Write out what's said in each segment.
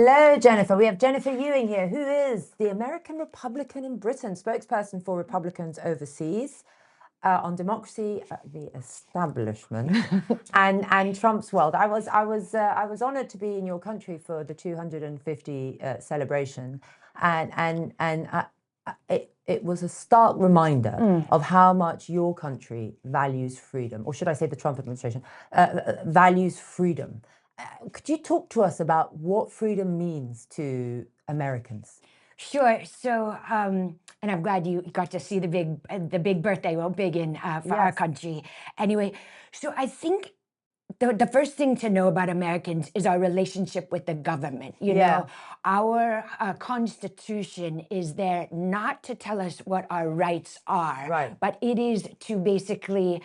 Hello, Jennifer. We have Jennifer Ewing here, who is the American Republican in Britain, spokesperson for Republicans overseas on democracy, the establishment, and Trump's world. I was honoured to be in your country for the 250 celebration, and it was a stark reminder of how much your country values freedom, or should I say the Trump administration values freedom. Could you talk to us about what freedom means to Americans? Sure. So, and I'm glad you got to see the big birthday, well, big in for our country. Anyway, so I think the first thing to know about Americans is our relationship with the government. You know, our Constitution is there not to tell us what our rights are, but it is to basically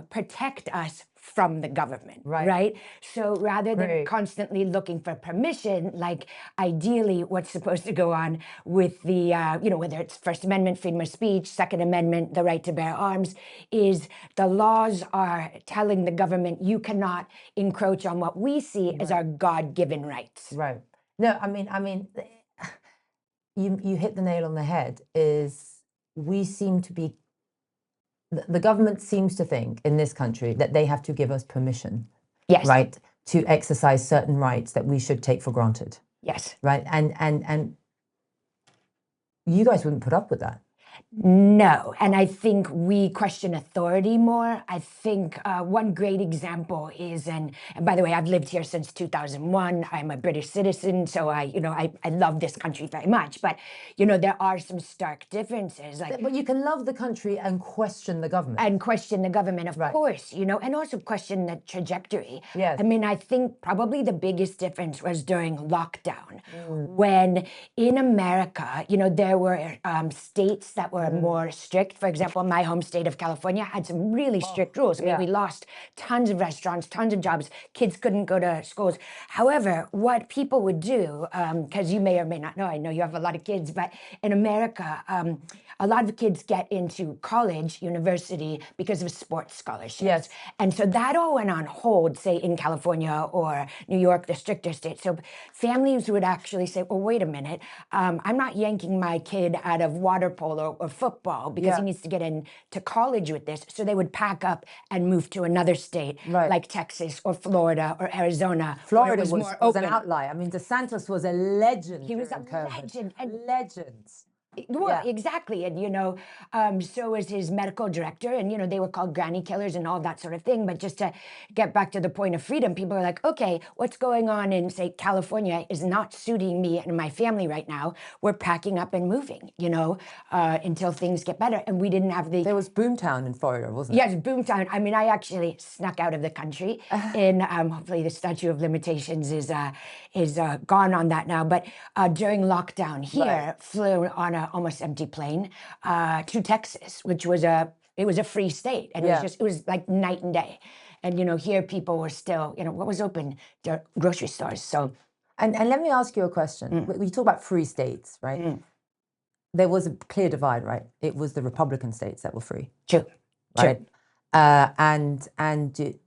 protect us from the government, right? So rather than constantly looking for permission, like ideally what's supposed to go on with the, whether it's First Amendment, freedom of speech, Second Amendment, the right to bear arms, is the laws are telling the government you cannot encroach on what we see as our God-given rights. Right. No, I mean, you hit the nail on the head. We seem to be, the government seems to think in this country that they have to give us permission, right, to exercise certain rights that we should take for granted. Yes. Right. And you guys wouldn't put up with that. No, and I think we question authority more. I think one great example is, and by the way, I've lived here since 2001. I'm a British citizen, so I love this country very much. But there are some stark differences. But you can love the country and question the government. And question the government, of course. And also question the trajectory. Yes. I mean, I think probably the biggest difference was during lockdown, when in America, there were states that were more strict. For example, my home state of California had some really strict rules. I mean, we lost tons of restaurants, tons of jobs. Kids couldn't go to schools. However, what people would do, because you may or may not know, I know you have a lot of kids, but in America, a lot of kids get into college, university, because of sports scholarships. Yes. And so that all went on hold, say in California or New York, the stricter states. So families would actually say, well, wait a minute, I'm not yanking my kid out of water polo or football because he needs to get into college with this. So they would pack up and move to another state, like Texas or Florida or Arizona. Florida was an outlier. I mean, DeSantis was a legend. He was a legend. Legend. Well, exactly. And, so was his medical director. And, they were called granny killers and all that sort of thing. But just to get back to the point of freedom, people are like, okay, what's going on in, say, California is not suiting me and my family right now. We're packing up and moving, until things get better. And we didn't have There was Boomtown in Florida, wasn't it? Yes, Boomtown. I mean, I actually snuck out of the country. And hopefully the statute of limitations is gone on that now. But during lockdown here, flew on a almost empty plane to Texas, which was a free state, and it was like night and day. And here people were still, what was open? The grocery stores. So, and let me ask you a question. We talk about free states, right? There was a clear divide, right? It was the Republican states that were free. True. Right. And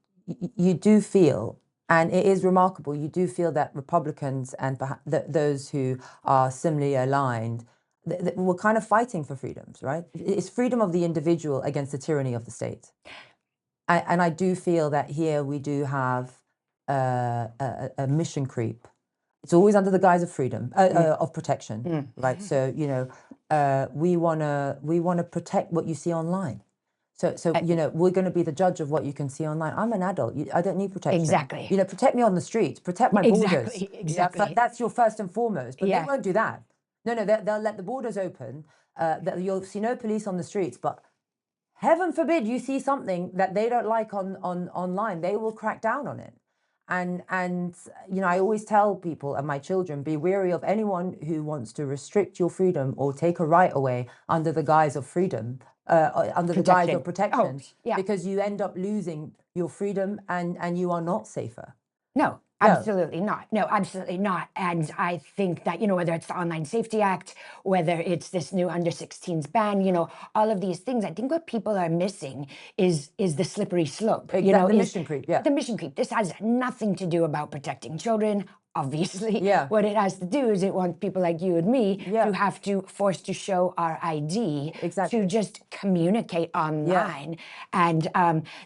you do feel, and it is remarkable, you do feel that Republicans and perhaps those who are similarly aligned we're kind of fighting for freedoms, right? It's freedom of the individual against the tyranny of the state. And I do feel that here we do have a mission creep. It's always under the guise of freedom, of protection, right? So, we wanna protect what you see online. So we're going to be the judge of what you can see online. I'm an adult. I don't need protection. Exactly. Protect me on the streets. Protect my borders. Exactly. That's your first and foremost. But they won't do that. No, they'll let the borders open. You'll see no police on the streets. But heaven forbid you see something that they don't like online. They will crack down on it. And I always tell people and my children, be wary of anyone who wants to restrict your freedom or take a right away under the guise of freedom. Under the guise of protection, because you end up losing your freedom and you are not safer. No, absolutely not. No, absolutely not. And I think that, whether it's the Online Safety Act, whether it's this new under 16s ban, all of these things, I think what people are missing is the slippery slope. The mission creep, The mission creep. This has nothing to do about protecting children obviously. Yeah. What it has to do is it wants people like you and me Yeah. to have to force to show our ID Exactly. to just communicate online. And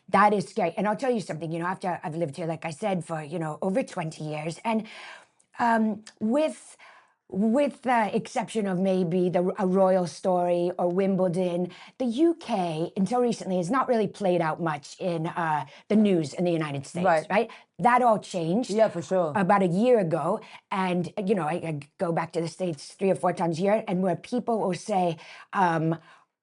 that is scary. And I'll tell you something, you know, after I've lived here, like I said, for, you know, over 20 years, and with the exception of maybe a royal story or Wimbledon, the UK until recently has not really played out much in the news in the United States, right? That all changed. Yeah, for sure. About a year ago. And, you know, I go back to the States 3 or 4 times a year, and where people will say,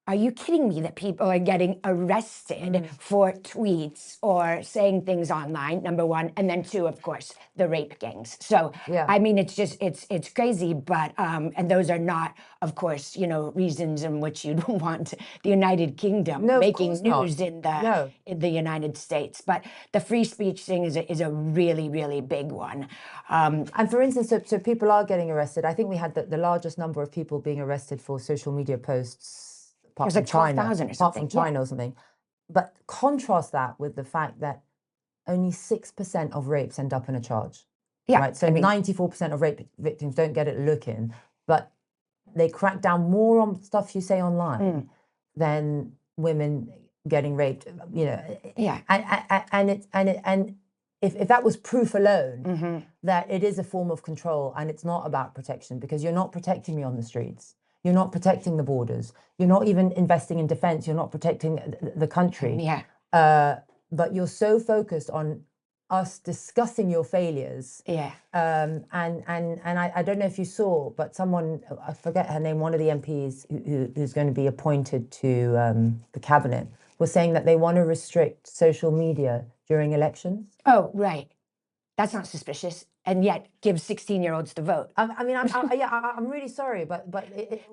are you kidding me that people are getting arrested for tweets or saying things online, number one, and then two, of course, the rape gangs. So, I mean, it's just, it's crazy, but, and those are not, of course, you know, reasons in which you'd want the United Kingdom making news in the United States. But the free speech thing is a really, really big one. And for instance, so people are getting arrested. I think we had the largest number of people being arrested for social media posts apart from like China, 12,000 or apart something. from China or something. But contrast that with the fact that only 6% of rapes end up in a charge. Yeah, right. So 94% of rape victims don't get a look in, but they crack down more on stuff you say online than women getting raped. You know. Yeah. And if that was proof alone that it is a form of control and it's not about protection, because you're not protecting me on the streets. You're not protecting the borders. You're not even investing in defense. You're not protecting the country. Yeah. But you're so focused on us discussing your failures. Yeah. And I don't know if you saw, but someone, I forget her name, one of the MPs who's going to be appointed to the cabinet, was saying that they want to restrict social media during elections. Oh, right. That's not suspicious. And yet give 16-year-olds to vote. I mean, I'm really sorry, but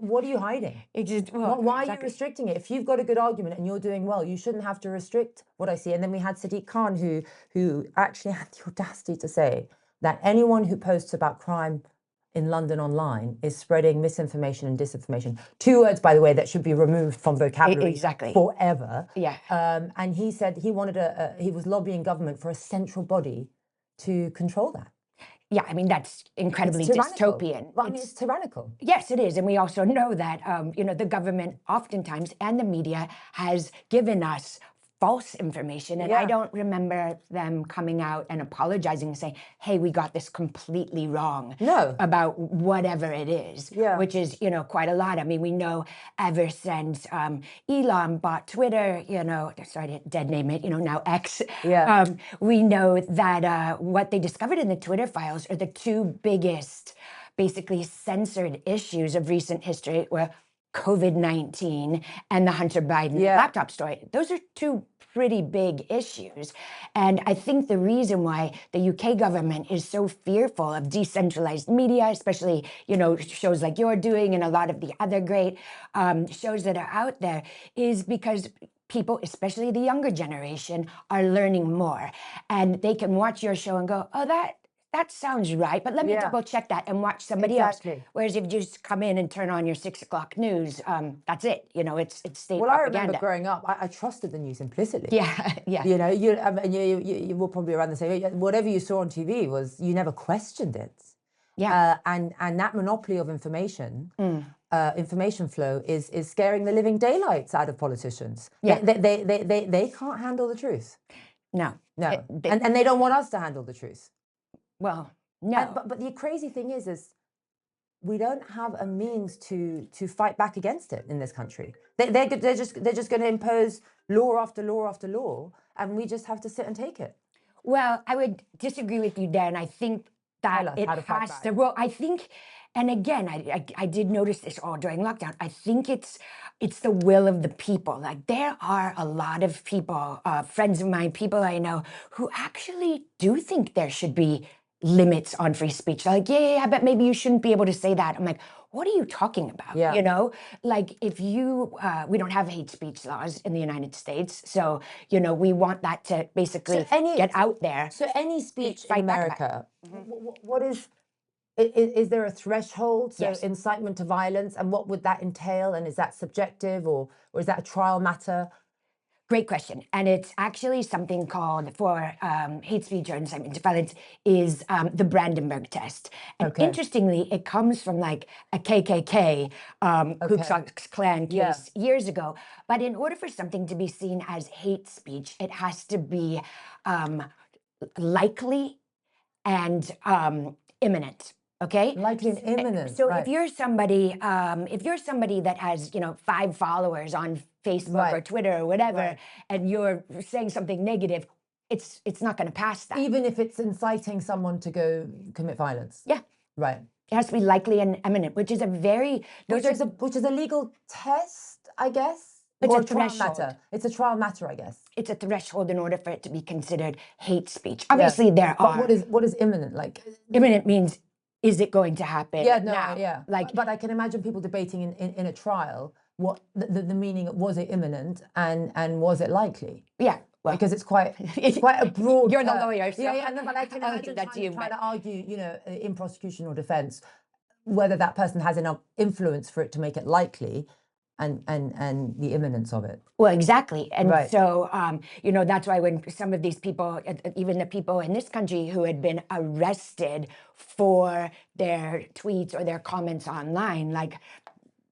what are you hiding? Why are you restricting it? If you've got a good argument and you're doing well, you shouldn't have to restrict what I see. And then we had Sadiq Khan, who actually had the audacity to say that anyone who posts about crime in London online is spreading misinformation and disinformation. 2 words, by the way, that should be removed from vocabulary forever. Yeah. And he said he wanted he was lobbying government for a central body to control that. Yeah, I mean, that's incredibly dystopian. Well, I mean, it's tyrannical. Yes, it is. And we also know that, you know, the government oftentimes and the media has given us false information. And I don't remember them coming out and apologizing and saying, hey, we got this completely wrong about whatever it is, which is, you know, quite a lot. I mean, we know ever since Elon bought Twitter, you know, sorry to dead name it, you know, now X. We know that what they discovered in the Twitter files are the 2 biggest, basically censored issues of recent history were COVID-19 and the Hunter Biden laptop story. Those are 2 pretty big issues. And I think the reason why the UK government is so fearful of decentralized media, especially, you know, shows like you're doing and a lot of the other great shows that are out there, is because people, especially the younger generation, are learning more. And they can watch your show and go, oh, that sounds right, but let me double check that and watch somebody else. Whereas if you just come in and turn on your 6 o'clock news, that's it. You know, it's state propaganda. I remember growing up, I trusted the news implicitly. Yeah. You know, you were probably around the same. Whatever you saw on TV was, you never questioned it. Yeah. And that monopoly of information, information flow is scaring the living daylights out of politicians. Yeah. They can't handle the truth. No. And they don't want us to handle the truth. Well, no. But the crazy thing is we don't have a means to fight back against it in this country. They're just going to impose law after law after law, and we just have to sit and take it. Well, I would disagree with you there, and I think that it has to. Well, I think, and again, I did notice this all during lockdown. I think it's the will of the people. Like, there are a lot of people, friends of mine, people I know, who actually do think there should be limits on free speech. They're like, yeah, but maybe you shouldn't be able to say that. I'm like, what are you talking about? You know, like, if you, we don't have hate speech laws in the United States. So, you know, we want that to basically get out there. So any speech in America, what is there a threshold? So incitement to violence, and what would that entail? And is that subjective, or is that a trial matter? Great question. And it's actually something called, for hate speech or incitement to violence, is the Brandenburg test. And interestingly, it comes from like a KKK, Ku Klux Klan case years ago. But in order for something to be seen as hate speech, it has to be likely and imminent. Okay, likely and imminent. So if you're somebody that has 5 followers on Facebook or Twitter or whatever, and you're saying something negative, it's not going to pass that. Even if it's inciting someone to go commit violence. Yeah. Right. It has to be likely and imminent, which is a very which is a legal test, I guess. It's or a trial threshold. matter. It's a trial matter, I guess. It's a threshold in order for it to be considered hate speech. Obviously, there are. But what is imminent? Like imminent means, is it going to happen? Yeah, no, now? yeah. But I can imagine people debating in a trial what the meaning, was it imminent and was it likely? Yeah. Well, because it's quite a broad. You're the lawyer, so yeah. No, but I can imagine trying to argue, in prosecution or defense, whether that person has enough influence for it to make it likely, and the imminence of it. Well, exactly. And so, that's why when some of these people, even the people in this country who had been arrested for their tweets or their comments online, like,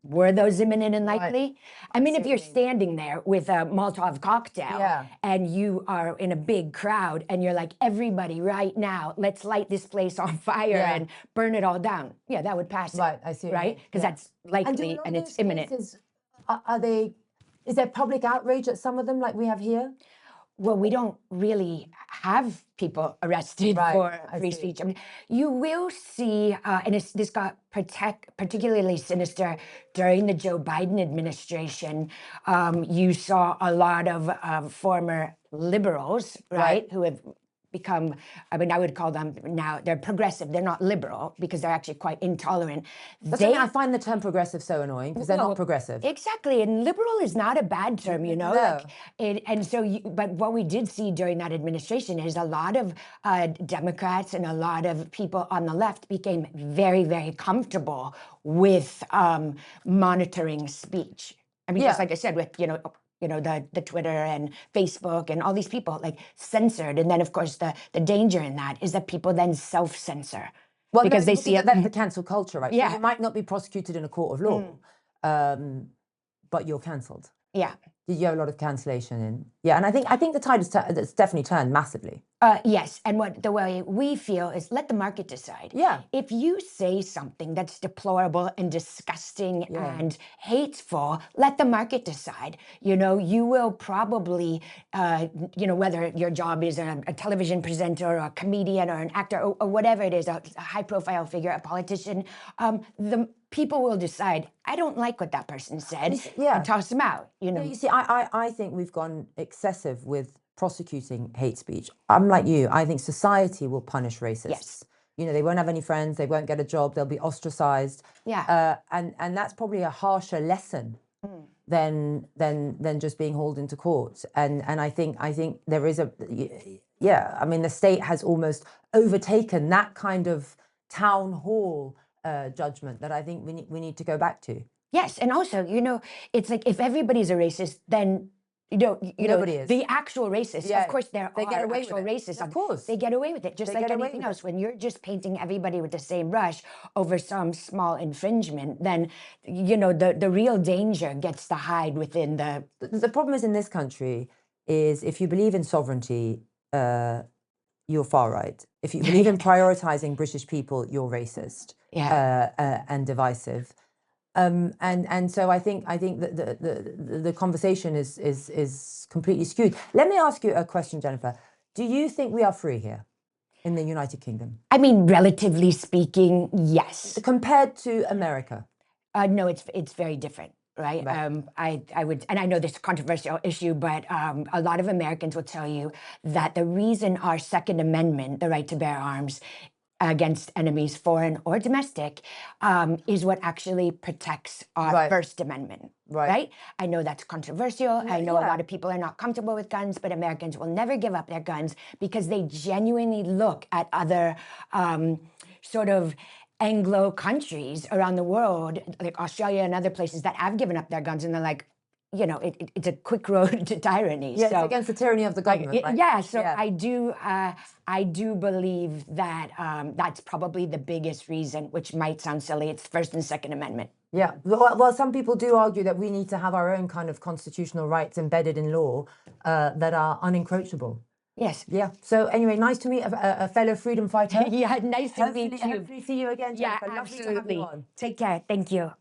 were those imminent and likely? I mean, if you're standing there with a Molotov cocktail and you are in a big crowd and you're like, everybody right now, let's light this place on fire and burn it all down. Yeah, that would pass it. Right, I see. Right? Because that's likely and it's imminent. Is there public outrage at some of them like we have here? Well, we don't really have people arrested for free speech. I mean, you will see, and this got particularly sinister during the Joe Biden administration. You saw a lot of former liberals, who have become, I would call them now, they're progressive. They're not liberal because they're actually quite intolerant. I find the term progressive so annoying because they're not progressive. Exactly. And liberal is not a bad term, No. But what we did see during that administration is a lot of Democrats and a lot of people on the left became very, very comfortable with monitoring speech. I mean, just like I said, with, the Twitter and Facebook and all these people like censored. And then, of course, the danger in that is that people then self-censor. Well, because they see it. That's the cancel culture, right? Yeah. So you might not be prosecuted in a court of law, but you're cancelled. Yeah. You have a lot of cancellation in. Yeah, and I think the tide has definitely turned massively. Yes, and the way we feel is let the market decide. Yeah. If you say something that's deplorable and disgusting and hateful, let the market decide. You will probably, whether your job is a television presenter or a comedian or an actor or whatever it is, a high-profile figure, a politician, the people will decide, I don't like what that person said, and toss them out. Yeah, you see, I think we've gone excessive with prosecuting hate speech. I'm like you. I think society will punish racists. Yes. They won't have any friends. They won't get a job. They'll be ostracized. Yeah. And that's probably a harsher lesson than just being hauled into court. And I think there is I mean, the state has almost overtaken that kind of town hall judgment that I think we need to go back to. Yes, and also, it's like if everybody's a racist, then nobody is. The actual racists. Of course, there are actual racists. Of course, they get away with it, just like anything else. When you're just painting everybody with the same brush over some small infringement, then the real danger gets to hide within the. The problem is in this country is if you believe in sovereignty, you're far right. If you believe in prioritizing British people, you're racist and divisive. And so I think that the conversation is completely skewed. Let me ask you a question, Jennifer. Do you think we are free here in the United Kingdom? I mean, relatively speaking, yes. Compared to America? No, it's very different. Right. I would, and I know this is a controversial issue, but a lot of Americans will tell you that the reason our Second Amendment, the right to bear arms against enemies, foreign or domestic, is what actually protects our First Amendment. Right. I know that's controversial. I know a lot of people are not comfortable with guns, but Americans will never give up their guns because they genuinely look at other sort of Anglo countries around the world, like Australia and other places that have given up their guns, and they're like, you know, it's a quick road to tyranny. Yeah, so, it's against the tyranny of the government, right? Yeah, so Yeah. I do believe that that's probably the biggest reason, which might sound silly. It's First and Second Amendment. Yeah, well, some people do argue that we need to have our own kind of constitutional rights embedded in law that are unencroachable. Yes. Yeah. So anyway, nice to meet a fellow freedom fighter. Yeah, nice to meet you. Hopefully see you again, Yeah, Jennifer. Lovely to have you absolutely. on. Take care. Thank you.